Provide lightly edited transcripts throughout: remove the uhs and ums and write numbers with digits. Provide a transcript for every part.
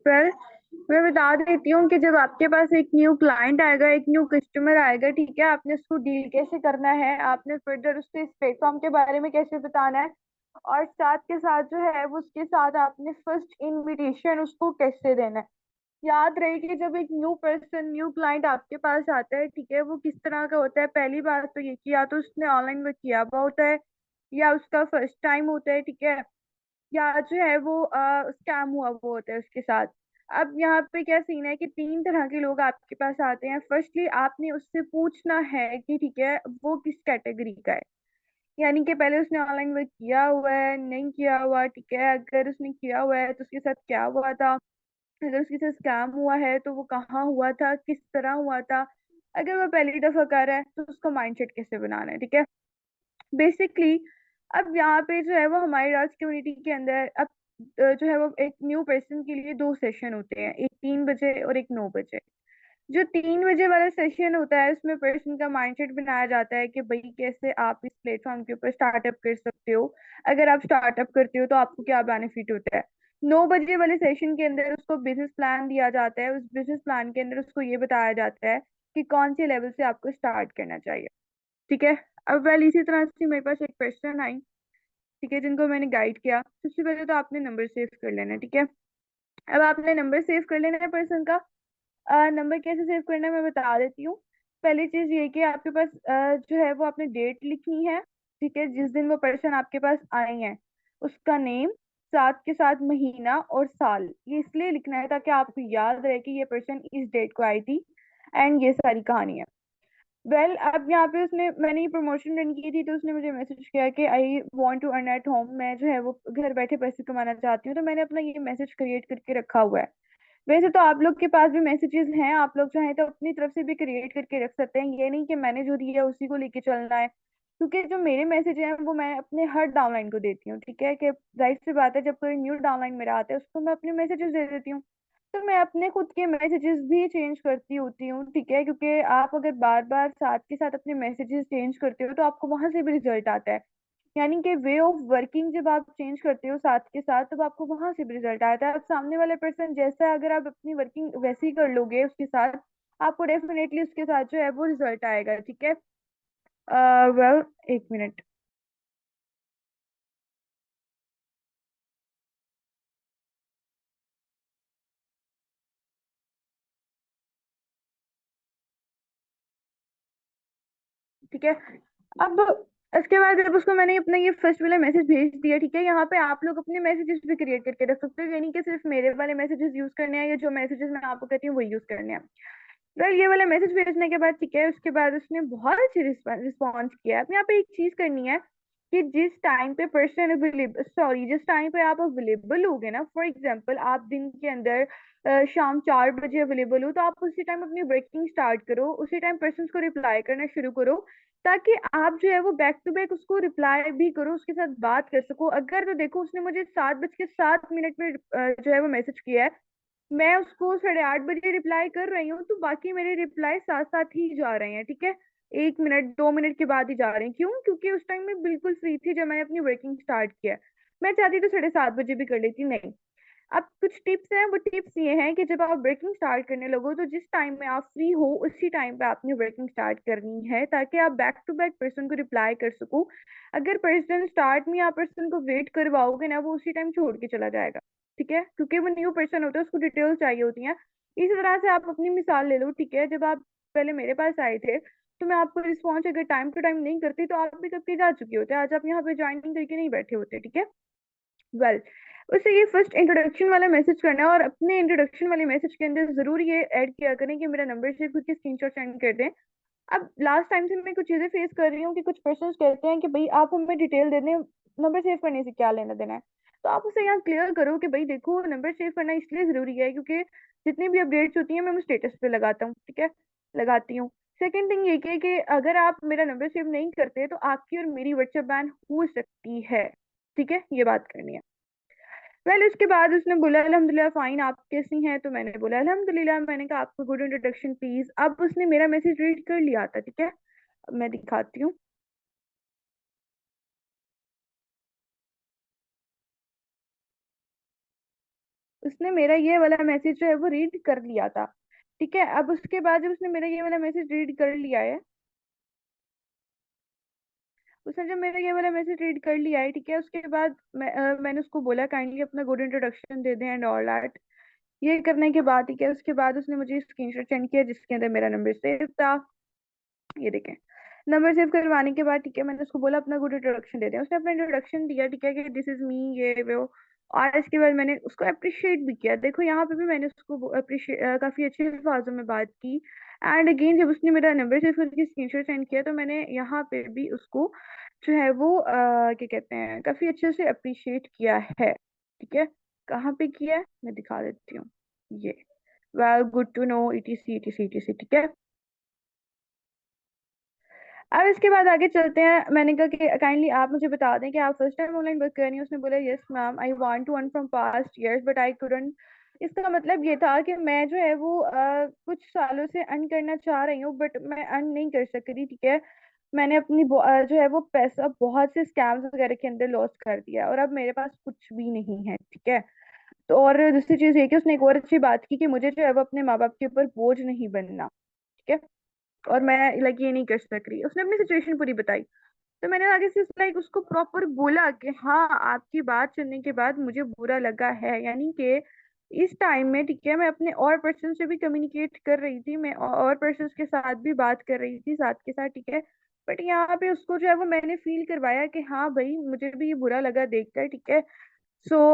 Well, मैं बता देती हूँ कि जब आपके पास एक न्यू क्लाइंट आएगा, एक न्यू कस्टमर आएगा, ठीक है, आपने उसको डील कैसे करना है, आपने फर्दर उसको इस प्लेटफॉर्म के बारे में कैसे बताना है, और साथ के साथ जो है वो उसके साथ आपने फर्स्ट इनविटेशन उसको कैसे देना है। याद रहे कि जब एक न्यू पर्सन, न्यू क्लाइंट आपके पास आता है, ठीक है, वो किस तरह का होता है। पहली बात तो ये कि या तो उसने ऑनलाइन वर्क किया हुआ होता है, या उसका फर्स्ट टाइम होता है, ठीक है, या जो है वो स्कैम हुआ वो होता है उसके साथ। अब यहाँ पे क्या सीन है कि तीन तरह के लोग आपके पास आते हैं। फर्स्टली आपने उससे पूछना है कि ठीक है वो किस कैटेगरी का है, यानी कि पहले उसने ऑनलाइन वर्क किया हुआ है, नहीं किया हुआ, ठीक है, अगर उसने किया हुआ है तो उसके साथ क्या हुआ था, अगर उसके साथ स्कैम हुआ है तो वो कहाँ हुआ था, किस तरह हुआ था, अगर वो पहली दफा कर रहा है तो उसका माइंडसेट कैसे बनाना है, ठीक है, बेसिकली। अब यहाँ पे जो है वो हमारी राज कम्युनिटी के अंदर अब जो है वो एक न्यू पर्सन के लिए दो सेशन होते हैं, एक 3 बजे और एक 9 बजे। जो 3 बजे वाला सेशन होता है उसमें पर्सन का माइंडसेट बनाया जाता है कि भाई कैसे आप इस प्लेटफॉर्म के ऊपर स्टार्टअप कर सकते हो, अगर आप स्टार्टअप करते हो तो आपको क्या बेनिफिट होता है। 9 बजे वाले सेशन के अंदर उसको बिजनेस प्लान दिया जाता है, उस बिजनेस प्लान के अंदर उसको ये बताया जाता है कि कौन से लेवल से आपको स्टार्ट करना चाहिए, ठीक है। अब वेल इसी तरह से मेरे पास एक पर्सन आई, ठीक है, जिनको मैंने गाइड किया। सबसे पहले तो आपने नंबर सेव कर लेना है, ठीक है। अब आपने नंबर सेव कर लेना है पर्सन का। नंबर कैसे सेव करना है मैं बता देती हूँ। पहली चीज ये कि आपके पास जो है वो आपने डेट लिखनी है, ठीक है, जिस दिन वो पर्सन आपके पास आए हैं, उसका नेम, साथ के साथ महीना और साल। ये इसलिए लिखना है ताकि आपको याद रहे कि ये पर्सन इस डेट को आई थी, एंड ये सारी कहानी है। अब यहाँ पे उसने, मैंने ये प्रमोशन रन की थी तो उसने मुझे मैसेज किया कि I want to earn at home, मैं जो है वो घर बैठे पैसे कमाना चाहती हूँ, तो मैंने अपना ये मैसेज क्रिएट करके रखा हुआ है। वैसे तो आप लोग के पास भी मैसेजेस हैं, आप लोग चाहें तो अपनी तरफ से भी क्रिएट करके रख सकते हैं, ये नहीं कि मैंने जो दिया है उसी को लेके चलना है, क्योंकि जो मेरे मैसेज हैं वो मैं अपने हर डाउनलाइन को देती हूँ, ठीक है, कि जाहिर सी बात है जब कोई न्यू डाउनलाइन मेरा आता है उसको मैं अपने मैसेजेस दे देती हूँ। तो मैं अपने खुद के मैसेजेस भी चेंज करती होती हूँ, ठीक है, क्योंकि आप अगर बार बार साथ के साथ अपने मैसेजेस चेंज करते हो तो आपको वहां से भी रिजल्ट आता है। यानी कि वे ऑफ वर्किंग जब आप चेंज करते हो साथ के साथ तब आपको वहां से भी रिजल्ट आता है। अब सामने वाले पर्सन जैसा है, अगर आप अपनी वर्किंग वैसे ही कर लोगे उसके साथ, आपको डेफिनेटली उसके साथ जो है वो रिजल्ट आएगा, ठीक है। वेल, एक मिनट। ठीक है। अब इसके बाद जब उसको मैंने अपना ये फर्स्ट वाला मैसेज भेज दिया, ठीक है, यहाँ पे आप लोग अपने मैसेजेस भी क्रिएट करके रख सकते हो, यानी कि सिर्फ मेरे वाले मैसेजेस यूज करने हैं या जो मैसेजेस मैं आपको कहती हूँ वही यूज करने हैं। वेल, ये वाला मैसेज भेजने के बाद, ठीक है, उसके बाद उसने बहुत अच्छी रिस्पॉन्स किया है। अब यहाँ पे एक चीज करनी है कि जिस टाइम पे पर्सन अवेलेबल, सॉरी, जिस टाइम पे आप अवेलेबल होगे ना, फॉर एग्जांपल आप दिन के अंदर शाम 4 बजे अवेलेबल हो, तो आप उसी टाइम अपनी वर्किंग स्टार्ट करो, उसी टाइम पर्सन को रिप्लाई करना शुरू करो, ताकि आप जो है वो बैक टू बैक उसको रिप्लाई भी करो, उसके साथ बात कर सको। अगर तो देखो उसने मुझे 7:07 में जो है वो मैसेज किया है, मैं उसको 8:30 रिप्लाई कर रही हूँ, तो बाकी मेरे रिप्लाई साथ साथ ही जा रहे हैं, ठीक है, 1 मिनट 2 मिनट के बाद ही जा रहे हैं। क्यों? क्योंकि उस टाइम मैं बिल्कुल फ्री थी जब मैंने अपनी वर्किंग स्टार्ट किया। मैं चाहती तो 7:30 बजे भी कर लेती, नहीं। अब कुछ टिप्स हैं, वो टिप्स ये हैं कि जब आप वर्किंग स्टार्ट करने लगो तो जिस टाइम में आप फ्री हो उसी टाइम पे आपने वर्किंग स्टार्ट करनी है, ताकि आप बैक टू बैक पर्सन को रिप्लाई कर सको। अगर पर्सन स्टार्ट में आप पर्सन को वेट करवाओगे ना, वो उसी टाइम छोड़ के चला जाएगा, ठीक है, क्योंकि वो न्यू पर्सन होता है, उसको डिटेल्स चाहिए होती हैं। इसी तरह से आप अपनी मिसाल ले लो, ठीक है, जब आप पहले मेरे पास आए थे तो मैं आपको रिस्पॉन्स अगर टाइम टू टाइम नहीं करती तो आप भी कब के जा चुके होते, आज आप यहाँ पे ज्वाइनिंग करके नहीं बैठे होते, ठीक है। वेल, उसे ये फर्स्ट इंट्रोडक्शन वाला मैसेज करना है, और अपने इंट्रोडक्शन वाले मैसेज के अंदर जरूर ये ऐड किया करें कि मेरा नंबर से खुद के स्क्रीनशॉट सेंड कर दें। अब लास्ट टाइम से मैं कुछ चीजें फेस कर रही हूँ कि कुछ पर्सन कहते हैं कि भाई आप हमें डिटेल दे दें, नंबर सेव करने से क्या लेना देना है। तो आप उसे यहाँ क्लियर करो कि भाई देखो, नंबर सेव करना इसलिए जरूरी है क्योंकि जितनी भी अपडेट्स होती हैं मैं स्टेटस पे लगाता हूँ, ठीक है, लगाती हूँ। सेकेंड थिंग ये कि अगर आप मेरा नंबर सेव नहीं करते तो आपकी और मेरी व्हाट्सएप बैन हो सकती है, ठीक है, ये बात करनी है। वेल, उसके बाद उसने बोला अल्हम्दुलिल्लाह फाइन, आप कैसी हैं, तो मैंने बोला अल्हम्दुलिल्लाह, मैंने कहा आपको गुड इंट्रोडक्शन प्लीज। अब उसने मेरा मैसेज रीड कर लिया था, ठीक है, अब मैं दिखाती हूँ। उसने मेरा ये वाला मैसेज जो है वो रीड कर लिया था। ठीक है, अब उसके बाद जब उसने मेरा ये वाला मैसेज रीड कर लिया है, उसने जब मेरा ये वाला मैसेज रीड कर लिया है, ठीक है, उसके बाद मैंने उसको बोला काइंडली अपना गुड इंट्रोडक्शन दे दें एंड ऑल दैट। ये करने के बाद, ठीक है, उसके बाद उसने मुझे स्क्रीनशॉट सेंड किया जिसके अंदर मेरा नंबर सेव था। ये देखें, नंबर सेव करवाने के बाद, ठीक है, मैंने उसको बोला अपना गुड इंट्रोडक्शन दे दें। उसने अपना इंट्रोडक्शन दिया, ठीक है, कि दिस इज मी, ये वो। और इसके बाद मैंने उसको अप्रिशिएट भी किया। देखो यहाँ पे भी मैंने उसको अप्रिशिएट काफी अच्छे अल्फाजों में बात की। एंड अगेन जब उसने मेरा नंबर सेव करके स्क्रीनशॉट सेंड किया तो मैंने यहाँ पे भी उसको जो है वो क्या कहते हैं, काफी अच्छे से अप्रिशिएट किया है। ठीक है, कहाँ पे किया है मैं दिखा देती हूँ। ये well good to know ETC ETC ETC, ठीक है। अब इसके बाद आगे चलते हैं। मैंने कहा कि काइंडली आप मुझे बता दें कि आप फर्स्ट टाइम ऑनलाइन वर्क कर रही हैं। उसने बोला yes ma'am, I want to earn from past years but I couldn't. इसका मतलब ये था कि मैं जो है वो कुछ सालों से अर्न करना चाह रही हूँ बट मैं अर्न नहीं कर सक रही। ठीक है, मैंने अपनी जो है वो पैसा बहुत से स्कैम्स वगैरह के अंदर लॉस कर दिया और अब मेरे पास कुछ भी नहीं है। ठीक है, तो और दूसरी चीज ये कि उसने एक और अच्छी बात की कि मुझे जो है वो अपने माँ बाप के ऊपर बोझ नहीं बनना। ठीक है, और मैं लाइक ये नहीं कर सक रही। उसने अपनी सिचुएशन पूरी बताई। तो मैंने आगे से लाइक उसको प्रॉपर बोला कि हाँ, आपकी बात सुनने के बाद मुझे बुरा लगा है, यानी कि इस टाइम में, ठीक है, मैं अपने और पर्सन से भी कम्युनिकेट कर रही थी, मैं और पर्सन के साथ भी बात कर रही थी साथ के साथ। ठीक है, बट यहाँ पे उसको जो है वो मैंने फील करवाया कि हाँ भाई, मुझे भी ये बुरा लगा देखकर। ठीक है,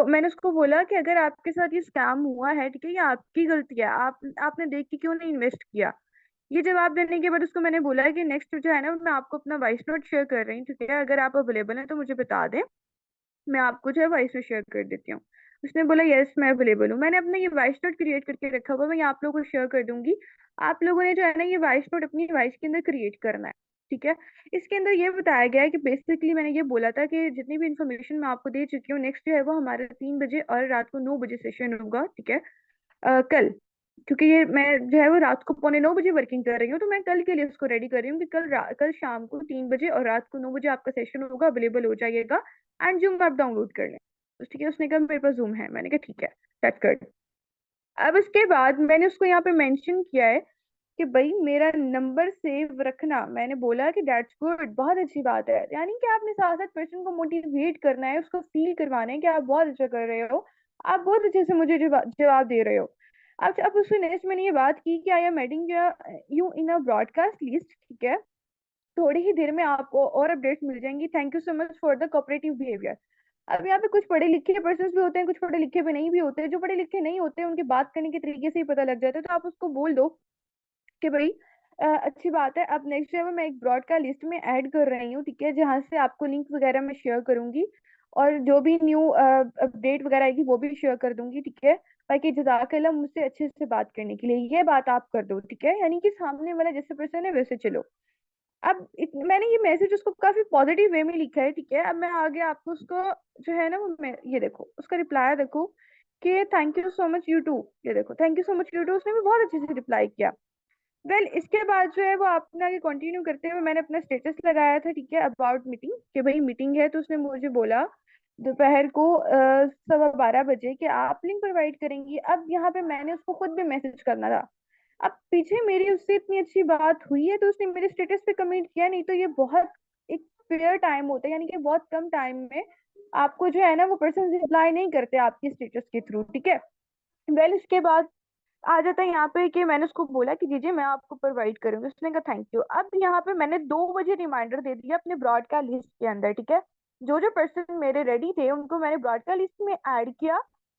मैंने उसको बोला कि अगर आपके साथ ये स्कैम हुआ है, ठीक है, ये आपकी गलती है, आपने देख के क्यों नहीं इन्वेस्ट किया। ये जवाब देने के बाद उसको मैंने बोला कि नेक्स्ट जो है ना, मैं आपको अपना वॉइस नोट शेयर कर रही हूँ। ठीक है, अगर आप अवेलेबल हैं तो मुझे बता दें, मैं आपको जो है वॉइस नोट शेयर कर देती हूँ। उसने बोला यस मैं अवेलेबल हूँ। मैंने अपना ये वॉइस नोट क्रिएट करके रखा हुआ है, मैं आप लोगों को शेयर कर दूंगी। आप लोगों ने जो है ना ये वॉइस नोट अपनी वॉइस के अंदर क्रिएट करना है। ठीक है, इसके अंदर ये बताया गया है कि बेसिकली मैंने ये बोला था कि जितनी भी इन्फॉर्मेशन मैं आपको दे चुकी हूँ, नेक्स्ट जो है वो हमारा 3 बजे और रात को 9 बजे सेशन होगा। ठीक है, कल, क्योंकि ये मैं जो है वो रात को 9:15 बजे वर्किंग कर रही हूँ, तो मैं कल के लिए उसको रेडी कर रही हूँ कि कल शाम को 3 बजे और रात को 9 बजे आपका सेशन होगा, अवेलेबल हो जाइएगा। एंड जूम आप डाउनलोड कर लें। तो ठीक है, उसने कहा मेरे पास जूम है। मैंने कहा ठीक है, दैट्स गुड। अब इसके बाद मैंने उसको यहाँ पे मेंशन किया है कि भाई मेरा नंबर सेव रखना। मैंने बोला कि दैट्स गुड, बहुत अच्छी बात है, यानी कि आपने साथ साथ पर्सन को मोटिवेट करना है, उसको फील करवाना है कि आप बहुत अच्छा कर रहे हो, आप बहुत अच्छे से मुझे जवाब दे रहे हो। अब उससे नेक्स्ट मैंने ये बात की कि I am adding you in a broadcast list. ठीक है, थोड़ी ही देर में आपको और अपडेट्स मिल जाएंगी। Thank you so much for the cooperative behaviour. अब यहाँ पे कुछ पढ़े लिखे पर्सन भी होते हैं, कुछ पढ़े लिखे भी नहीं भी होते। जो पढ़े लिखे नहीं होते उनकी बात करने के तरीके से ही पता लग जाता है। तो आप उसको बोल दो कि भाई अच्छी बात है, अब नेक्स्ट जो है मैं एक ब्रॉडकास्ट लिस्ट में ऐड कर रही हूँ। ठीक है, जहाँ से आपको लिंक वगैरह मैं शेयर करूंगी और जो भी न्यू अपडेट वगैरह आएगी वो भी शेयर कर दूंगी। ठीक है, बाकी जजाकल्ला मुझसे अच्छे से बात करने के लिए, ये बात आप कर दो। ठीक है, यानी कि सामने वाला जैसे पर्सन है वैसे चलो। अब मैंने ये मैसेज उसको काफी पॉजिटिव वे में लिखा है। ठीक है, अब मैं आगे आपको उसको जो है ना वो मैं ये देखो उसका रिप्लाई देखो कि thank you so much you too. ये देखो, thank you so much you too, उसने भी बहुत अच्छे से रिप्लाई किया। इसके बाद जो है वो आपने आगे कंटिन्यू करते हुए मैंने अपना स्टेटस लगाया था। ठीक है, अबाउट मीटिंग, कि भाई मीटिंग है। तो उसने मुझे बोला दोपहर को 12:15 बजे कि आप लिंक प्रोवाइड करेंगी। अब यहाँ पे मैंने उसको खुद भी मैसेज करना था। अब पीछे मेरी उससे इतनी अच्छी बात हुई है तो उसने मेरे स्टेटस पे कमेंट किया, नहीं तो ये बहुत एक फेयर टाइम होता है, यानी कि बहुत कम टाइम में आपको जो है ना वो पर्सन रिप्लाई नहीं करते आपके स्टेटस के थ्रू। ठीक है, इसके बाद आ जाता है यहाँ पे कि मैंने उसको बोला कि जी जी मैं आपको प्रोवाइड करूंगी। उसने कहा थैंक यू। अब यहाँ पे मैंने 2 बजे रिमाइंडर दे दिया अपने ब्रॉडकास्ट लिस्ट के अंदर। ठीक है, जो जो पर्सन मेरे रेडी थे उनको मैंने ब्रॉडकास्ट लिस्ट में ऐड किया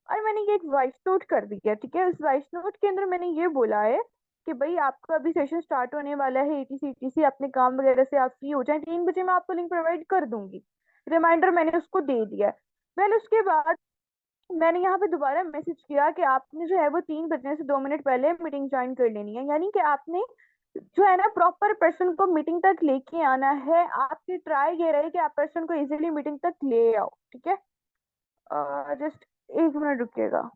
और मैंने ये एक वॉइस नोट कर दिया। ठीक है, उस वॉइस नोट के अंदर मैंने ये बोला है कि भाई आपका अभी सेशन स्टार्ट होने वाला है, ETC अपने काम वगैरह से आप फ्री हो जाए, 3 बजे मैं आपको लिंक प्रोवाइड कर दूंगी। रिमाइंडर मैंने उसको दे दिया। उसके बाद मैंने यहाँ पे दोबारा मैसेज किया कि आपने जो है वो 3 बजने से 2 मिनट पहले मीटिंग ज्वाइन कर लेनी है, यानी कि आपने जो है ना प्रॉपर पर्सन को मीटिंग तक लेके आना है। आपकी ट्राई ये रहे कि आप पर्सन को इजीली मीटिंग तक ले आओ। ठीक है, जस्ट 1 मिनट रुकिएगा।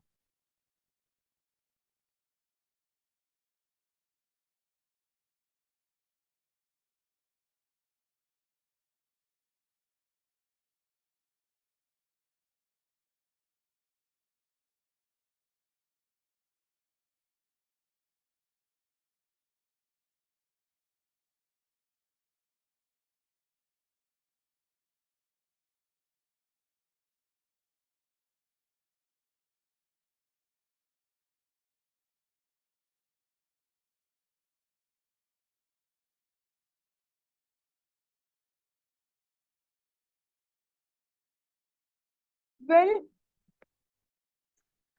वेल,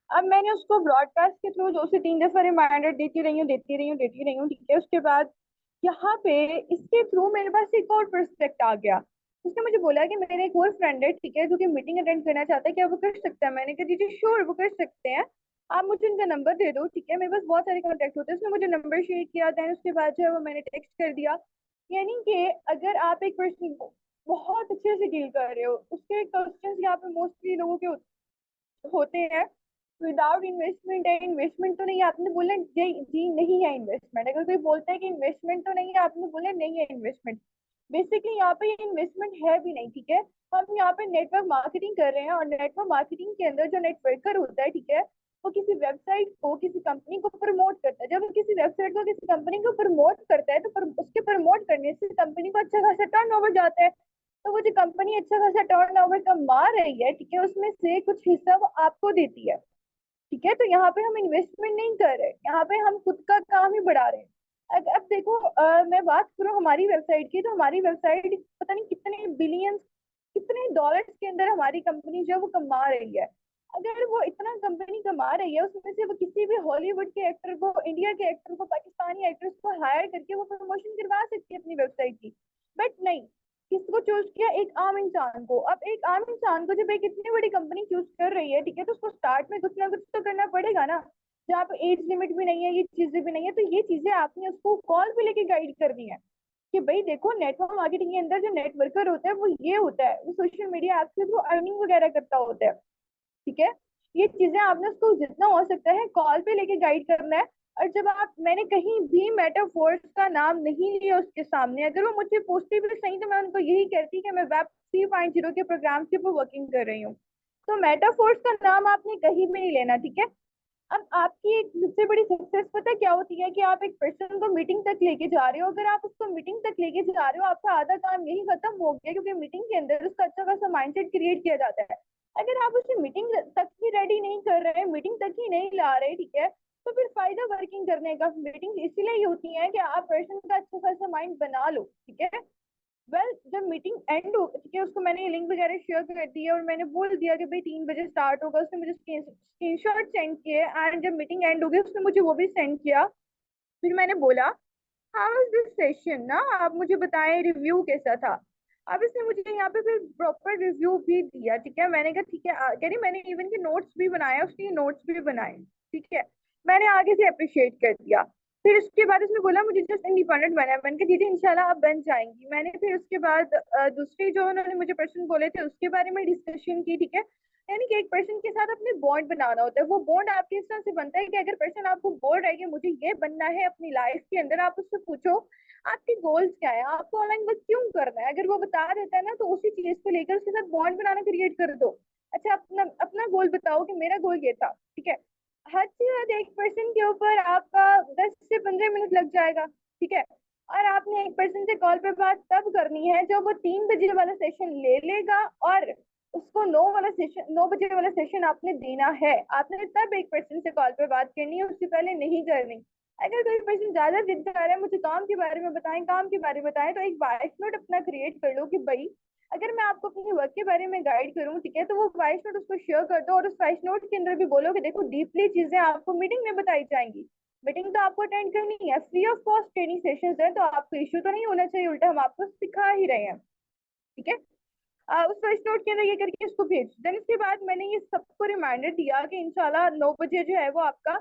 अब मैंने उसको ब्रॉडकास्ट के थ्रू 2 से 3 दफा रिमाइंडर देती रही हूँ, ठीक है। उसके बाद यहाँ पे इसके थ्रू मेरे पास एक और प्रोस्पेक्ट आ गया। उसने मुझे बोला कि मेरा एक और फ्रेंड है, ठीक है, जो कि मीटिंग अटेंड करना चाहता है, क्या वो कर सकता है? मैंने कहा जी जी श्योर, वो कर सकते हैं। आप मुझे उनका नंबर दे दो, ठीक है, मेरे पास बहुत सारे कॉन्टेक्ट होते हैं। उसने मुझे नंबर शेयर किया, देन उसके बाद जो है वो मैंने टेक्स्ट कर दिया। यानी कि अगर आप एक पर्सन को बहुत अच्छे से डील कर रहे हो, उसके क्वेश्चंस यहाँ पे मोस्टली लोगों के होते हैं, विदाउट इन्वेस्टमेंट है, इन्वेस्टमेंट तो नहीं है, आपने बोला जी जी नहीं है इन्वेस्टमेंट। अगर कोई बोलता है कि इन्वेस्टमेंट तो नहीं है, आपने बोला नहीं है इन्वेस्टमेंट। बेसिकली यहाँ पे इन्वेस्टमेंट है भी नहीं, ठीक है। हम यहाँ पे नेटवर्क मार्केटिंग कर रहे हैं, और नेटवर्क मार्केटिंग के अंदर जो नेटवर्कर होता है, ठीक है, वो किसी वेबसाइट को, किसी कंपनी को प्रमोट करता है। जब वो किसी वेबसाइट को, किसी कंपनी को प्रमोट करता है, तो उसके प्रमोट करने से कंपनी को अच्छा खासा टर्नओवर जाता है। तो वो जो कंपनी अच्छा खासा टर्नओवर कमा रही है, ठीक है, उसमें से कुछ हिस्सा वो आपको देती है, ठीक है। तो यहाँ पे हम इन्वेस्टमेंट नहीं कर रहे, यहाँ पे हम खुद का काम ही बढ़ा रहे हैं। अब देखो, मैं बात करूँ हमारी वेबसाइट की, तो हमारी वेबसाइट पता नहीं कितने बिलियंस, कितने डॉलर्स के अंदर हमारी कंपनी जो है वो कमा रही है। अगर वो इतना कंपनी कमा रही है, उसमें से वो किसी भी हॉलीवुड के एक्टर को, इंडिया के एक्टर को, पाकिस्तानी एक्ट्रेस को हायर करके वो प्रमोशन करवा सकती है अपनी वेबसाइट की। बट नहीं, किसको चूज किया? एक आम इंसान को। अब एक आम इंसान को जब एक इतनी बड़ी कंपनी चूज कर रही है, ठीक है, तो उसको स्टार्ट में कुछ ना कुछ तो करना पड़ेगा ना। जहाँ पे एज लिमिट भी नहीं है, ये चीजें भी नहीं है, तो ये चीजें आपने उसको कॉल पे लेके गाइड करनी है कि भाई देखो, नेटवर्क मार्केटिंग के अंदर जो नेटवर्कर होता है वो ये होता है, वो सोशल मीडिया ऐप के थ्रू अर्निंग वगैरह करता होता है, ठीक है। ये चीजें आपने उसको जितना हो सकता है कॉल पे लेके गाइड करना है। और जब आप, मैंने कहीं भी मेटाफोर्स का नाम नहीं लिया उसके सामने, अगर वो मुझे पूछती भी सही, तो मैं उनको यही कहती कि मैं वेब 3.0 के प्रोग्राम के ऊपर वर्किंग कर रही हूँ। तो मेटाफोर्स का नाम आपने कहीं भी नहीं लेना, ठीक है। अब आपकी एक सबसे बड़ी सक्सेस पता है क्या होती है? कि आप एक पर्सन को मीटिंग तक लेके जा रहे हो। अगर आप उसको मीटिंग तक लेके जा रहे हो, आपका आधा काम यही खत्म हो गया, क्योंकि मीटिंग के अंदर उसका अच्छा खासा माइंडसेट क्रिएट किया जाता है। अगर आप उसे मीटिंग तक ही रेडी नहीं कर रहे, मीटिंग तक ही नहीं ला रहे, ठीक है, तो फिर फायदा वर्किंग करने का? मीटिंग इसीलिए ही होती है कि आप पर्सन का अच्छा खासा माइंड बना लो, ठीक है। जब मीटिंग एंड हो, ठीक है, उसको मैंने लिंक वगैरह शेयर कर दिया, और मैंने बोल दिया कि भाई 3 बजे स्टार्ट होगा। उसने मुझे स्क्रीनशॉट सेंड किए, एंड जब मीटिंग एंड हो गई उसने मुझे वो भी सेंड किया। फिर मैंने बोला, हाउ वाज दिस सेशन ना, आप मुझे बताएं रिव्यू कैसा था। अब इसने मुझे यहाँ पे फिर प्रॉपर रिव्यू भी दिया, ठीक है। मैंने कहा ठीक है, कह रही मैंने इवन के नोट्स भी बनाए, उसने नोट्स भी बनाए, ठीक है। मैंने आगे से अप्रिशिएट कर दिया। फिर उसके बाद उसने बोला मुझे जस्ट इंडिपेंडेंट बना है। मैंने कहा दीदी इंशाल्लाह आप बन जाएंगी। मैंने फिर उसके बाद दूसरी जो उन्होंने मुझे पर्सन बोले थे उसके बारे में डिस्कशन की, ठीक है। यानी कि एक पर्सन के साथ अपने बॉन्ड बनाना होता है। वो बॉन्ड आपके इस तरह से बनता है कि अगर पर्सन आपको बोल रहा है कि मुझे ये बनना है अपनी लाइफ के अंदर, आप उससे पूछो आपके गोल्स क्या है, आपको ऑनलाइन वर्क क्यों करना है। अगर वो बता देता है ना, तो उसी चीज को लेकर उसके साथ बॉन्ड बनाना क्रिएट कर दो। अच्छा, अपना अपना गोल बताओ कि मेरा गोल ये था, ठीक है। हद से हद एक पर्सन के ऊपर आपका 10 से 15 मिनट लग जाएगा, ठीक है। और आपने एक पर्सन से कॉल पे बात तब करनी है जब वो 3 बजे वाला सेशन ले लेगा, और उसको 9 बजे वाला सेशन आपने देना है। आपने तब एक पर्सन से कॉल पे बात करनी है, उससे पहले नहीं करनी। अगर कोई पर्सन ज्यादा जिद कर रहा है मुझे काम के बारे में बताएं, काम के बारे में बताएं, तो एक वॉइस नोट अपना क्रिएट कर लो कि भाई अगर मैं आपको अपने वर्क के बारे में गाइड करूं, ठीक है, तो वो वॉइस नोट उसको शेयर कर दो, और उस वॉइस नोट के अंदर भी बोलो कि देखो डीपली चीजें आपको मीटिंग में बताई जाएंगी। मीटिंग तो आपको अटेंड करनी है, free of cost training sessions है, तो आपको इश्यू तो नहीं होना चाहिए, उल्टा हम आपको सिखा ही रहे हैं, ठीक है। उस वॉइस नोट के अंदर ये करके इसको भेज। देन इसके बाद मैंने ये सबको रिमाइंडर दिया कि इंशाल्लाह 9 बजे जो है वो आपका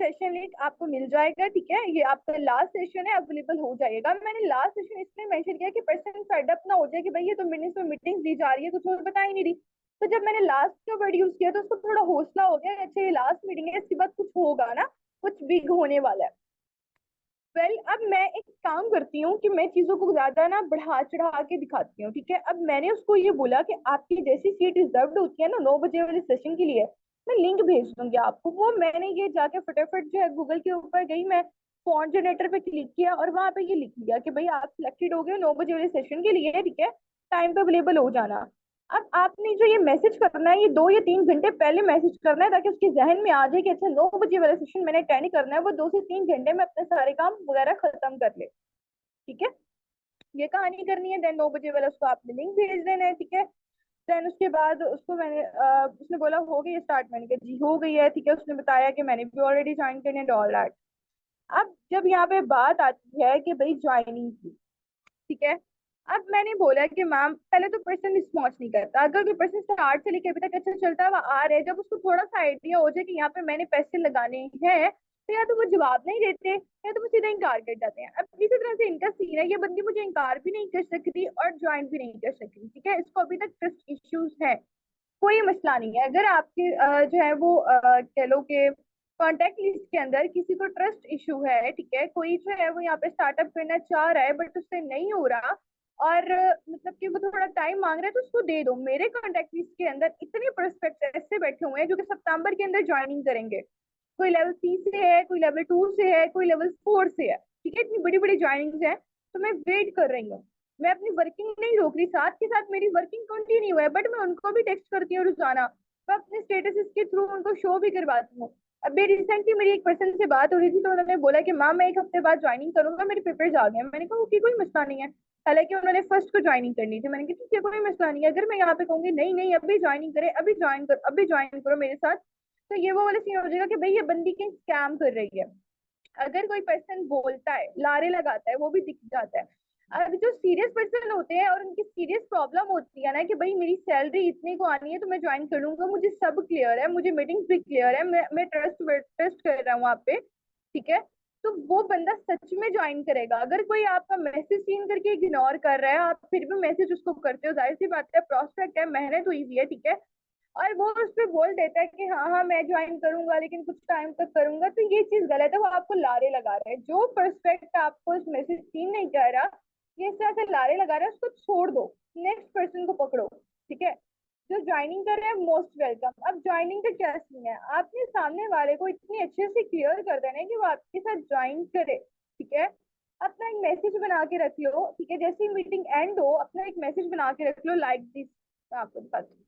सेशन लिंक आपको मिल जाएगा, ठीक है। ये आपका लास्ट सेशन है, अवेलेबल हो जाएगा। मैंने लास्ट सेशन इसलिए मेंशन किया कि पर्सन फेड अप ना हो जाए कि भाई ये तो मिनट्स में मीटिंग दी जा रही है, कुछ और बता ही नहीं रही। तो जब मैंने लास्ट का वर्ड यूज किया तो उसको थोड़ा हौसला हो गया, अच्छा ये लास्ट मीटिंग है, इसके बाद कुछ होगा ना, कुछ बिग होने वाला है। अब मैं एक काम करती हूँ कि मैं चीजों को ज्यादा ना बढ़ा चढ़ा के दिखाती हूँ, ठीक है। अब मैंने उसको ये बोला कि आपकी जैसी सीट रिजर्व होती है ना 9 बजे वाले सेशन के लिए, मैं लिंक भेज दूंगी आपको। वो मैंने ये जाके फटाफट जो है गूगल के ऊपर गई, मैं फॉन्ट जनरेटर पे क्लिक किया, और वहां पे ये लिख लिया कि भाई आप सिलेक्टेड हो गए 9 बजे वाले सेशन के लिए, ठीक है, टाइम पे अवेलेबल हो जाना। अब आपने जो ये मैसेज करना है, ये 2 या 3 घंटे पहले मैसेज करना है, ताकि उसके जहन में आ जाए कि अच्छा 9 बजे वाला सेशन मैंने अटेंड करना है, वो 2 से 3 घंटे में अपने सारे काम वगैरह खत्म कर ले, ठीक है। ये कहानी करनी है। देन 9 बजे वाला उसको आपने लिंक भेज देना है, ठीक है। देन उसके बाद उसको मैंने उसने बोला हो गई स्टार्ट, मैंने कहा जी हो गई है, ठीक है। उसने बताया कि मैंने भी ऑलरेडी ज्वाइन करने एंड ऑल दैट। अब जब यहाँ पे बात आती है कि भाई ज्वाइनिंग की, ठीक है। अब मैंने बोला कि मैम पहले तो पर्सन रिस्पॉन्स नहीं करता, अगर कोई पर्सन स्टार्ट से लेके अभी तक अच्छा चलता है, वो आ रहे हैं, जब उसको थोड़ा सा आइडिया हो जाए कि यहाँ पे मैंने पैसे लगाने हैं, तो या तो वो जवाब नहीं देते या तो वो सीधा इनकार कर जाते हैं। अब इसी तरह से इनका सीन है, ये बंदी मुझे इनकार भी नहीं कर सकती और ज्वाइन भी नहीं कर सकती, ठीक है। इसको अभी तक ट्रस्ट इश्यूज है, कोई मसला नहीं है। अगर आपके जो है वो कह लो कि कॉन्टेक्ट लिस्ट के अंदर किसी को ट्रस्ट इशू है, ठीक है, कोई जो है वो यहाँ पे स्टार्टअप करना चाह रहा है बट उससे नहीं हो रहा, और मतलब कि वो थोड़ा टाइम मांग रहा है, तो उसको दे दो। मेरे कॉन्टेक्ट लिस्ट के अंदर इतने प्रोस्पेक्ट ऐसे बैठे हुए हैं जो कि सितंबर के अंदर ज्वाइनिंग करेंगे। कोई लेवल 3 से है, कोई लेवल 2 से है, कोई लेवल 4 से है, ठीक है। इतनी बड़ी बड़ी ज्वाइनिंग है, तो मैं वेट कर रही हूँ। मैं अपनी वर्किंग नहीं रोक रही, साथ के साथ मेरी वर्किंग कंटिन्यू है, बट मैं उनको भी टेक्स्ट करती हूँ रोजाना। मैं अपने स्टेटस के थ्रू उनको शो भी करवाती हूँ। अभी रिसेंटली मेरी एक पर्सन से बात हो रही थी, तो उन्होंने बोला कि माँ मैं एक हफ्ते बाद ज्वाइनिंग करूंगा, मेरे पेपर्स आ गए हैं। मैंने कहा ओके कोई मसला नहीं है। हालांकि उन्होंने फर्स्ट को ज्वाइनिंग करनी थी। मैंने कहा ठीक है कोई मसला नहीं है। अगर मैं यहाँ पे कहूंगी नहीं नहीं अभी ज्वाइनिंग करे, अभी ज्वाइन करो, अभी ज्वाइन करो मेरे साथ, तो ये वो वाला सीन हो जाएगा कि भाई ये बंदी कहीं स्कैम कर रही है। अगर कोई पर्सन बोलता है, लारे लगाता है, वो भी दिख जाता है। अब जो सीरियस पर्सन होते हैं और उनकी सीरियस प्रॉब्लम होती है ना कि भाई मेरी सैलरी इतने को आनी है तो मैं ज्वाइन कर लूंगा, मुझे सब क्लियर है, मुझे मीटिंग्स भी क्लियर है, मैं ट्रस्ट कर रहा हूँ आप पे, ठीक है, तो वो बंदा सच में ज्वाइन करेगा। अगर कोई आपका मैसेज सीन करके इग्नोर कर रहा है, आप फिर भी मैसेज उसको करते हो, जाहिर सी बात है प्रोस्पेक्ट है, मेहनत हुई हुई है, ठीक है, और वो उस पर बोल देता है कि हाँ हाँ मैं ज्वाइन करूंगा लेकिन कुछ टाइम तक करूंगा, तो ये चीज गलत है। वो आपको लारे लगा रहा है। जो पर्सपेक्ट आपको इस मैसेज सीन नहीं कर रहा, ये इस तरह से लारे लगा रहा है, उसको छोड़ दो, नेक्स्ट पर्सन को पकड़ो, ठीक है। जो ज्वाइनिंग कर रहे हैं मोस्ट वेलकम। अब ज्वाइनिंग का क्या सीन है, आपने सामने वाले को इतनी अच्छे से क्लियर कर देना है कि वो आपके साथ ज्वाइन करे, ठीक है। अपना एक मैसेज बना के रख लो, ठीक है, जैसे ही मीटिंग एंड हो अपना एक मैसेज बना के रख लो, लाइक दिस, आपको बताती हूँ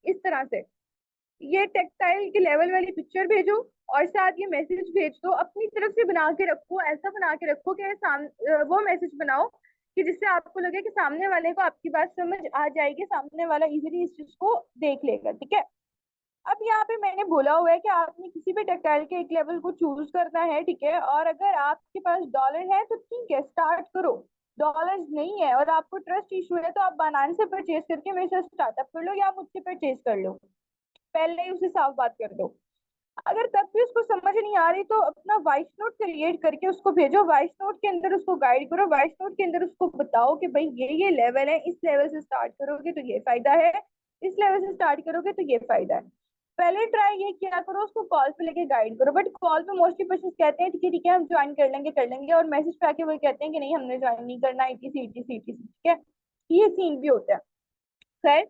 इस तरह से। ये टेक्सटाइल के लेवल वाली पिक्चर भेजो और साथ ये मैसेज भेज दो, अपनी तरफ से बना के रखो, ऐसा बना के रखो कि वो मैसेज बनाओ कि जिससे आपको लगे कि सामने वाले को आपकी बात समझ आ जाएगी, सामने वाला इजीली इस चीज को देख लेगा, ठीक है। अब यहाँ पे मैंने बोला हुआ है कि आपने किसी भी टेक्सटाइल के एक लेवल को चूज करना है, ठीक है, और अगर आपके पास डॉलर है तो ठीक है स्टार्ट करो। डॉलर्स नहीं है और आपको ट्रस्ट इशू है तो आप बनान से परचेज करके मेरे साथ स्टार्टअप कर लो या मुझसे परचेज कर लो, पहले ही उसे साफ बात कर दो। अगर तब भी उसको समझ नहीं आ रही तो अपना वॉइस नोट क्रिएट करके उसको भेजो, वॉइस नोट के अंदर उसको गाइड करो, वॉइस नोट के अंदर उसको बताओ कि भाई ये लेवल है, इस लेवल से स्टार्ट करोगे तो ये फायदा है, इस लेवल से स्टार्ट करोगे तो ये फायदा है। पहले ट्राई ये किया करो, उसको कॉल पे लेके गाइड करो। बट कॉल पे मोस्टली पर्सन कहते हैं ठीक है हम ज्वाइन कर लेंगे, और मैसेज पे आके वो कहते हैं कि नहीं हमने ज्वाइन नहीं करना, इटीसी इटीसी इटीसी, ठीक है। ये सीन भी होता है। खैर,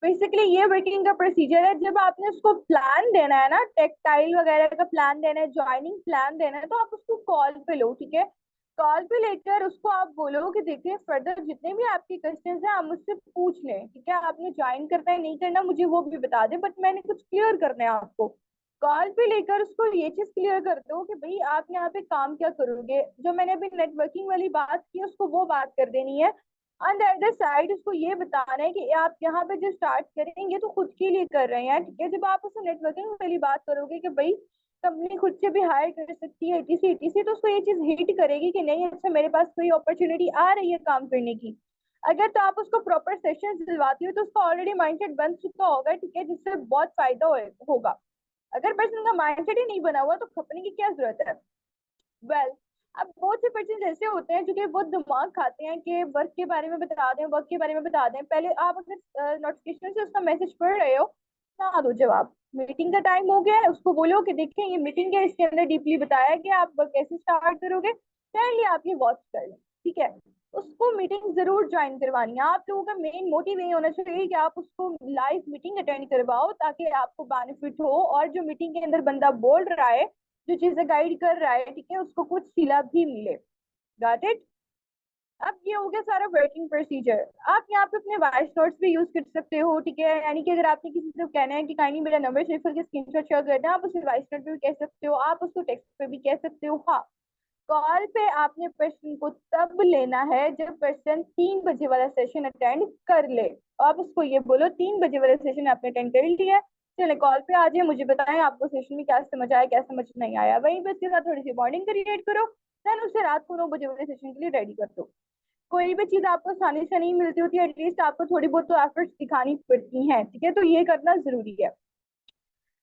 बेसिकली ये वर्किंग का प्रोसीजर है। जब आपने उसको प्लान देना है ना, टेक्सटाइल वगैरह का प्लान देना है, ज्वाइनिंग प्लान देना है, तो आप उसको कॉल पे लो, ठीक है। कॉल पे लेकर उसको आप बोलो कि देखिए फर्दर जितने भी आपके क्वेश्चंस हैं आप मुझसे पूछ लें, ठीक है। आपने ज्वाइन करना है नहीं करना मुझे वो भी बता दें, बट मैंने कुछ क्लियर करना है आपको। कॉल पे लेकर उसको ये चीज क्लियर कर दो कि भाई आप यहाँ पे काम क्या करोगे, जो मैंने अभी नेटवर्किंग वाली बात की उसको वो बात कर देनी है। ऑन द अदर साइड उसको ये बताना है कि आप यहाँ पे जो स्टार्ट करेंगे तो खुद के लिए कर रहे हैं, ठीक है। जब आप उसे नेटवर्किंग वाली बात करोगे कि भाई कंपनी खुद से भी हायर कर सकती है एटीसी एटीसी, तो उसको ये चीज हिट करेगी कि नहीं अच्छा मेरे पास कोई अपॉर्चुनिटी आ रही है काम करने की। अगर तो आप उसको प्रॉपर सेशन दिलवाती हो तो उसका ऑलरेडी माइंडसेट बन चुका होगा, ठीक है, जिससे बहुत फायदा होगा। अगर पर्सन का माइंडसेट ही नहीं बना हुआ तो खपने की क्या जरूरत है। वेल, अब बहुत से पर्सन ऐसे होते हैं जो कि बहुत दिमाग खाते हैं कि वर्क के बारे में बता दें, वर्क के बारे में बता दें। पहले आप अगर नोटिफिकेशन से उसका मैसेज पढ़ रहे हो ना दो जवाब, मीटिंग का टाइम हो गया है उसको बोलो कि देखें ये मीटिंग है, इसके अंदर डीपली बताया कि आप वर्क कैसे स्टार्ट करोगे, पहले आप ये वॉच कर लें, ठीक है। उसको मीटिंग जरूर ज्वाइन करवानी है। आप लोगों का मेन मोटिव ये होना चाहिए कि आप उसको लाइव मीटिंग अटेंड करवाओ ताकि आपको बेनिफिट हो, और जो मीटिंग के अंदर बंदा बोल रहा है, जो चीजें गाइड कर रहा है, ठीक है, उसको कुछ सिला भी मिले। Got it. अब ये हो गया सारा वर्किंग प्रोसीजर। आप यहाँ पे अपने वॉइस नोट्स भी यूज कर सकते हो, ठीक है, यानी कि अगर आपने किसी से कहना है कि काइंडली मेरा नंबर शेयर करके स्क्रीनशॉट शेयर कर दें, आप उसे वॉइस नोट पे भी कह सकते हो, आप उसको टेक्स्ट पे भी कह सकते हो, हाँ। कॉल पे आपने पर्सन को तब लेना है जब पर्सन 3 बजे वाला सेशन अटेंड कर ले। आप उसको ये बोलो 3 बजे वाला सेशन आपने अटेंड कर लिया है, चले कॉल पे आ जाए, मुझे बताएं आपको सेशन में क्या समझ आया क्या समझ नहीं आया, वहीं पे उसके साथ थोड़ी सी बॉन्डिंग क्रिएट करो। देन उसे रात को 9 बजे वाले सेशन के लिए रेडी कर दो। कोई भी चीज आपको आसानी से नहीं मिलती होती, एटलीस्ट आपको थोड़ी बहुत तो एफर्ट्स दिखानी पड़ती हैं, ठीक है, तो ये करना जरूरी है।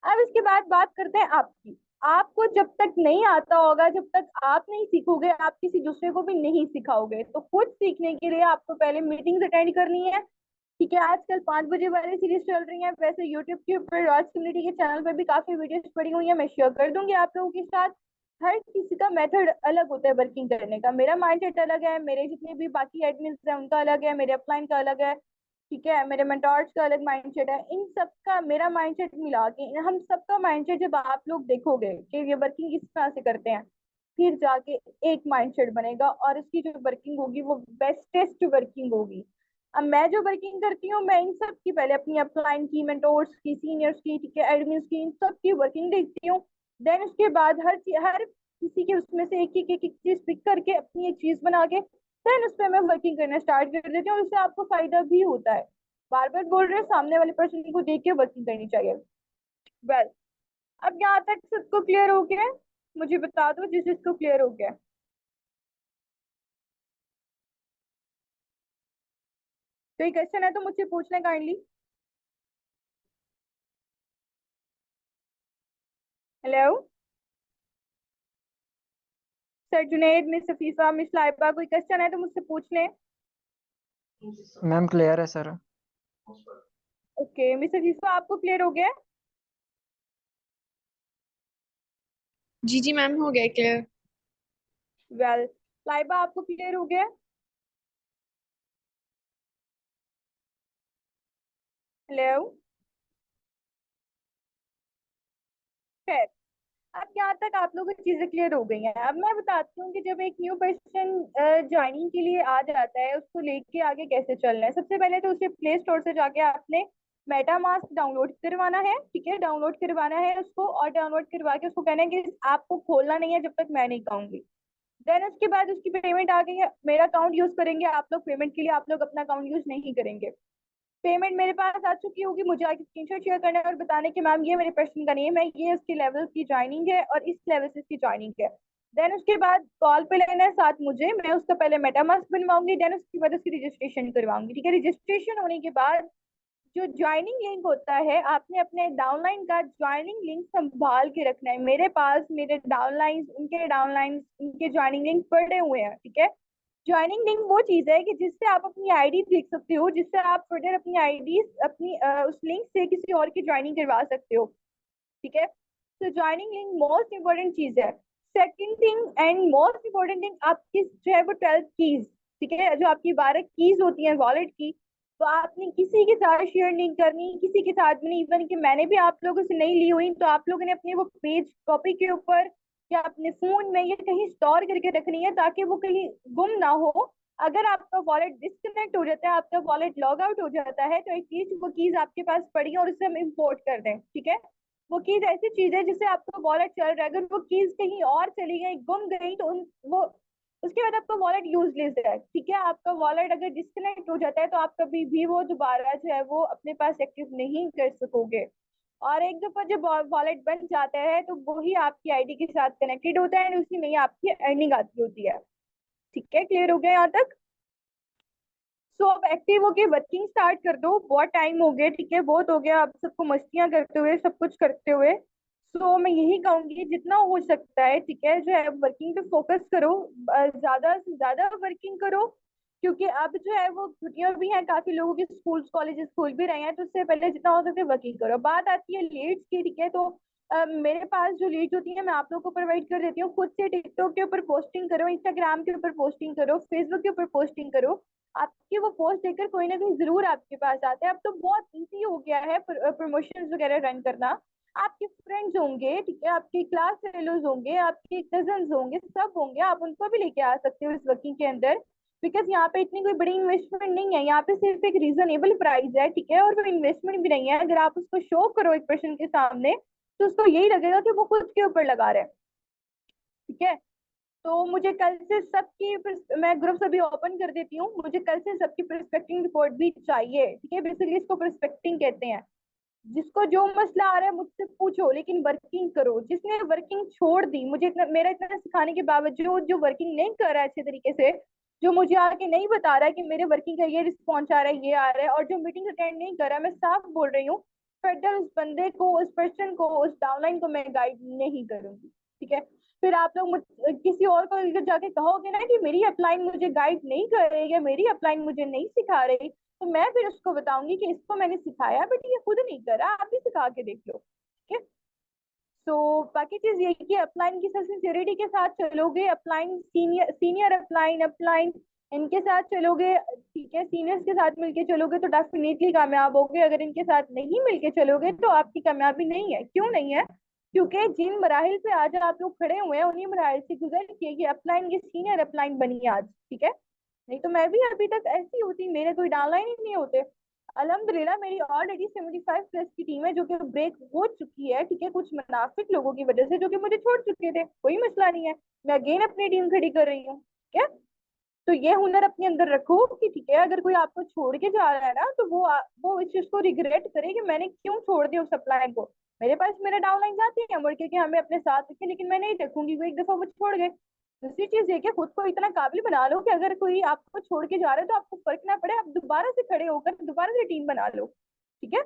अब इसके बाद बात करते हैं आपकी। आपको जब तक नहीं आता होगा, जब तक आप नहीं सीखोगे, आप किसी दूसरे को भी नहीं सिखाओगे। तो खुद सीखने के लिए आपको पहले मीटिंग्स अटेंड करनी है, ठीक है। आजकल 5 बजे वाली सीरीज चल रही है, वैसे यूट्यूब के ऊपर राज कम्युनिटी के चैनल पर भी काफी वीडियोस पड़ी हुई है, मैं शेयर कर दूंगी आप लोगों के साथ। हर किसी का मेथड अलग होता है वर्किंग करने का, मेरा माइंडसेट अलग है, मेरे जितने भी बाकी एडमिन्स हैं उनका अलग है, मेरे अपलाइन का अलग है, ठीक है, मेरे मेंटोर्स का अलग माइंडसेट है। इन सबका मेरा माइंडसेट मिला के हम सबका माइंडसेट जब आप लोग देखोगे कि ये वर्किंग इस तरह से करते हैं, फिर जाके एक माइंडसेट बनेगा और इसकी जो वर्किंग होगी वो बेस्टेस्ट वर्किंग होगी। अब मैं जो वर्किंग करती हूँ, मैं इन सब की पहले अपनी अपलाइन की, मेंटोर्स की, सीनियर्स की, ठीक है, एडमिन्स की, इन सब की वर्किंग देखती हूँ। देन उसके बाद हर किसी के उसमें से एक एक चीज पिक करके अपनी एक चीज बना के देन उस पर मैं वर्किंग करना स्टार्ट कर देती हूँ, और उससे आपको फायदा भी होता है। बार बार बोल रहे हैं, सामने वाले पर्सन को देख के वर्किंग करनी चाहिए। वेल, अब यहाँ तक सबको क्लियर हो गया है? मुझे बता दो जिस जिसको क्लियर हो गया है। कोई क्वेश्चन है तो मुझसे पूछना kindly. Hello sir Juned, miss Safifa, miss Laiba, कोई क्वेश्चन है तो मुझसे पूछ लें। मैम क्लियर है सर। ओके मिस सफीफा, आपको क्लियर हो गया है? जी जी मैम, हो गया क्लियर। वेल, लाइबा आपको क्लियर हो गया है? हेलो। खैर, अब यहाँ तक आप लोगों की चीजें क्लियर हो गई हैं। अब मैं बताती हूँ कि जब एक न्यू पर्सन ज्वाइनिंग के लिए आ जाता है, उसको लेके आगे कैसे चलना है। सबसे पहले तो उसे प्ले स्टोर से जाके आपने मेटा मास्क डाउनलोड करवाना है, ठीक है, डाउनलोड करवाना है उसको, और डाउनलोड करवा के उसको कहना है कि आपको खोलना नहीं है जब तक मैं नहीं कहूंगी। देन उसके बाद उसकी पेमेंट आ गई है, मेरा अकाउंट यूज करेंगे आप लोग पेमेंट के लिए, आप लोग अपना अकाउंट यूज नहीं करेंगे। पेमेंट मेरे पास आ चुकी होगी, मुझे आगे स्क्रीनशॉट शेयर करना है और बताने कि मैम ये मेरे पर्सन का नेम है, ये उसके लेवल की ज्वाइनिंग है और इस लेवल से इसकी ज्वाइनिंग है। देन उसके बाद कॉल पे लेना है साथ मुझे, मैं उसका पहले मेटामास्क बनवाऊंगी, देन उसके बाद उसकी रजिस्ट्रेशन करवाऊंगी, ठीक है। रजिस्ट्रेशन होने के बाद जो ज्वाइनिंग लिंक होता है, आपने अपने डाउनलाइन का ज्वाइनिंग लिंक संभाल के रखना है। मेरे पास मेरे डाउनलाइन, उनके ज्वाइनिंग लिंक पड़े हुए हैं, ठीक है। ज्वाइनिंग लिंक वो चीज है कि जिससे आप अपनी आईडी देख सकते हो, जिससे आप फर्दर अपनी आईडी अपनी उस लिंक से किसी और की ज्वाइनिंग करवा सकते हो, ठीक है। तो ज्वाइनिंग लिंक मोस्ट इंपॉर्टेंट चीज है। Second thing and most important thing, आपकी जो है वो 12 कीज, ठीक है, जो आपकी 12 कीज होती हैं वॉलेट की, तो आपने किसी के साथ शेयर नहीं करनी, किसी के साथ भी नहीं। इवन कि मैंने भी आप लोगों से नहीं ली हुई, तो आप लोगों ने अपने वो पेज कॉपी के ऊपर या अपने फोन में या कहीं स्टोर करके रखनी है, ताकि वो कहीं गुम ना हो। अगर आपका वॉलेट डिस्कनेक्ट हो जाता है, आपका वॉलेट लॉग आउट हो जाता है, तो एटलीस्ट वो कीज आपके पास पड़ी है और उसे हम इम्पोर्ट कर दें, ठीक है। वो कीज ऐसी चीज है जिससे आपका वॉलेट चल रहा है, अगर वो कीज कहीं और चली गई, गुम गई, तो वो उसके बाद आपका वॉलेट यूजलेस है, ठीक है। आपका वॉलेट अगर डिस्कनेक्ट हो जाता है तो आप कभी भी वो दोबारा जो है वो अपने पास एक्टिव नहीं कर सकोगे। और एक दफा जब वॉलेट बन जाता है तो वही आपकी आईडी के साथ कनेक्टेड होता है और उसी में ही आपकी अर्निंग आती होती है, ठीक है। क्लियर हो गया यहाँ तक? सो अब एक्टिव होके वर्किंग स्टार्ट कर दो, बहुत टाइम हो गया, ठीक है, बहुत हो गया आप सबको मस्तियां करते हुए, सब कुछ करते हुए। सो मैं यही कहूंगी जितना हो सकता है, ठीक है, जो है वर्किंग पे फोकस करो, ज्यादा से ज्यादा वर्किंग करो। क्योंकि अब जो है वो छुट्टियां भी हैं, काफी लोगों के स्कूल कॉलेजेस खुल भी रहे हैं, तो उससे पहले जितना हो सके वर्किंग करो। बात आती है लीड्स की, ठीक है, तो मेरे पास जो लीड्स होती है मैं आप लोगों को प्रोवाइड कर देती हूँ। खुद से टिकटॉक के ऊपर पोस्टिंग करो, इंस्टाग्राम के ऊपर पोस्टिंग करो, फेसबुक के ऊपर पोस्टिंग करो, आपकी वो पोस्ट देखकर कोई ना कोई जरूर आपके पास आता है। अब तो बहुत इजी हो गया है प्रमोशन वगैरह रन करना। आपके फ्रेंड्स होंगे, ठीक है, आपके क्लास फेलोज होंगे, आपके कजन होंगे, सब होंगे, आप उनको भी लेके आ सकते हो इस वर्किंग के अंदर। बिकॉज यहाँ पे इतनी कोई बड़ी इन्वेस्टमेंट नहीं है, यहाँ पे सिर्फ एक रीजनेबल प्राइस है, ठीक है, और वो इन्वेस्टमेंट भी नहीं है। अगर आप उसको शो करो एक पर्सन के सामने, तो उसको यही लगेगा कि वो खुद के ऊपर लगा रहा है, ठीक है। तो मुझे कल से सबकी मैं ग्रुप्स अभी ओपन कर देती हूँ, मुझे कल से सबकी प्रिस्पेक्टिंग रिपोर्ट भी चाहिए, ठीक है। बेसिकली इसको प्रिस्पेक्टिंग कहते हैं। जिसको जो मसला आ रहा है मुझसे पूछो, लेकिन वर्किंग करो। जिसने वर्किंग छोड़ दी, मुझे मेरा इतना सिखाने के बावजूद जो वर्किंग नहीं कर रहा है अच्छे तरीके से, जो मुझे आके नहीं बता रहा है कि मेरे वर्किंग का ये रिस्पॉन्स आ रहा है, ये आ रहा है, और जो मीटिंग अटेंड नहीं कर रहा है, मैं साफ बोल रही हूँ, फर्दर उस बंदे को, उस पर्सन को, उस डाउनलाइन को मैं गाइड नहीं करूंगी, ठीक है। फिर आप लोग किसी और को जाके कहोगे ना कि मेरी अपलाइन मुझे गाइड नहीं कर रही है, मेरी अपलाइन मुझे नहीं सिखा रही, तो मैं फिर उसको बताऊंगी कि इसको मैंने सिखाया बट ये खुद नहीं करा, आप भी सिखा के देख लो, ठीक है। तो बाकी चीज ये कि अपलाइन की सिंसियरिटी के साथ चलोगे, upline senior senior upline upline इनके साथ चलोगे, ठीक है, सीनियर्स के साथ मिलके चलोगे तो डेफिनेटली कामयाब होगे। अगर इनके साथ नहीं मिलके चलोगे तो आपकी कामयाबी नहीं है। क्यों नहीं है? क्योंकि जिन मराहिल पे आज आप लोग खड़े हुए हैं उन्हीं मराहिल से गुजर के ये अपलाइन की सीनियर अपलाइन बनी है आज, ठीक है। नहीं तो मैं भी अभी तक ऐसी होती, मेरे कोई डाउनलाइन ही नहीं होते। अल्हम्दुलिल्लाह मेरी ऑलरेडी 75+ की टीम है जो कि ब्रेक हो चुकी है, ठीक है, कुछ मुनाफिक लोगों की वजह से जो कि मुझे छोड़ चुके थे। कोई मसला नहीं है, मैं अगेन अपनी टीम खड़ी कर रही हूँ, ठीक है। तो ये हुनर अपने अंदर रखो कि ठीक है, अगर कोई आपको छोड़ के जा रहा है ना तो वो इस चीज को रिग्रेट करे कि मैंने क्यों छोड़ दिया उस सप्लायर को। मेरे पास मेरा डाउनलाइन जाती है मुड़ के कि हमें अपने साथ रखें, लेकिन मैं नहीं रखूंगी, वो एक दफा वो छोड़ गए। दूसरी चीज ये कि खुद को इतना काबिल बना लो कि अगर कोई आपको छोड़ के जा रहा है तो आपको फर्क ना पड़े, आप दोबारा से खड़े होकर दोबारा से टीम बना लो, ठीक है।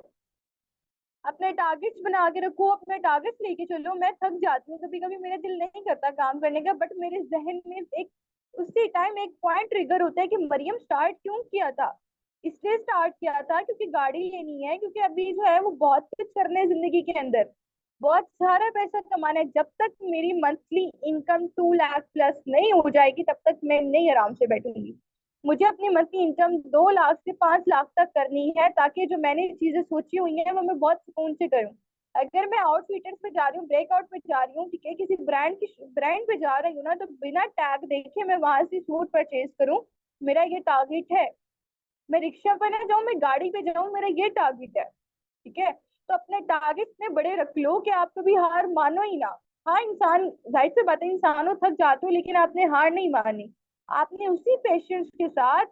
अपने टारगेट्स बना के रखो, अपने टारगेट्स लेके चलो। मैं थक जाती हूँ कभी कभी, मेरा दिल नहीं करता काम करने का, बट मेरे जहन में एक उसी टाइम एक पॉइंट ट्रिगर होता है कि मरियम स्टार्ट क्यों किया था। इसलिए स्टार्ट किया था क्योंकि गाड़ी लेनी है, क्योंकि अभी जो है वो बहुत कुछ करना है जिंदगी के अंदर, बहुत सारा पैसा कमाना है। जब तक मेरी मंथली इनकम 2 लाख प्लस नहीं हो जाएगी तब तक मैं नहीं आराम से बैठूंगी। मुझे अपनी मंथली इनकम 2 लाख से 5 लाख तक करनी है, ताकि जो मैंने चीजें सोची हुई हैं वो मैं बहुत सुकून से करूँ। अगर मैं आउटफिटर्स पे जा रही हूँ, ब्रेकआउट पे जा रही हूँ, ठीक है, किसी ब्रांड पे जा रही हूँ ना, तो बिना टैग देखे मैं वहां से सूट परचेज करूँ, मेरा ये टारगेट है। मैं रिक्शा पे ना जाऊँ, मैं गाड़ी पे जाऊँ, मेरा ये टारगेट है, ठीक है। तो अपने टारगेट इतने बड़े रख लो कि आप कभी हार मानो ही ना। हाँ, इंसान, जाहिर सी बात है, इंसान हो, थक जाते हो, लेकिन आपने हार नहीं मानी। आपने उसी पेशेंस के साथ,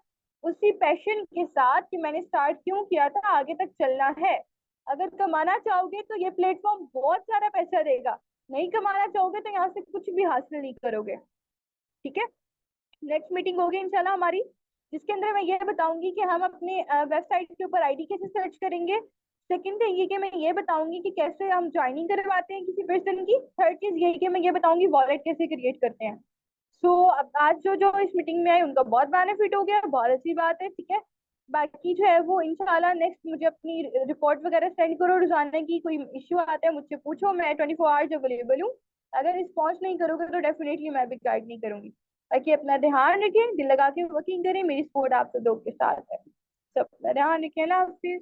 उसी पैशन के साथ कि मैंने स्टार्ट क्यों किया था, आगे तक चलना है। अगर कमाना चाहोगे तो ये प्लेटफॉर्म बहुत सारा पैसा देगा, नहीं कमाना चाहोगे तो यहाँ से कुछ भी हासिल नहीं करोगे, ठीक है। नेक्स्ट मीटिंग होगी इंशाल्लाह हमारी, जिसके अंदर मैं ये बताऊंगी कि हम अपने वेबसाइट के ऊपर आईडी कैसे सर्च करेंगे। सेकंड थिंग ये कि मैं ये बताऊंगी कि कैसे हम ज्वाइनिंग करवाते हैं किसी पर्सन की। थर्ड चीज ये कि मैं ये बताऊंगी वॉलेट कैसे क्रिएट करते हैं। सो अब आज जो जो इस मीटिंग में आए उनका बहुत बेनिफिट हो गया, बहुत अच्छी बात है, ठीक है। बाकी जो है वो इंशाल्लाह नेक्स्ट मुझे अपनी रिपोर्ट वगैरह सेंड करो रोजाना की, कोई इश्यू आता है मुझसे पूछो, मैं 24 आवर्स अवेलेबल हूँ। अगर रिस्पॉन्स नहीं करोगे तो डेफिनेटली मैं भी गाइड नहीं करूंगी। बाकी अपना ध्यान रखें, दिल लगा के वर्किंग करें, मेरी सपोर्ट आप सब लोग के साथ है। सब अपना ध्यान रखें, अल्लाह हाफिज।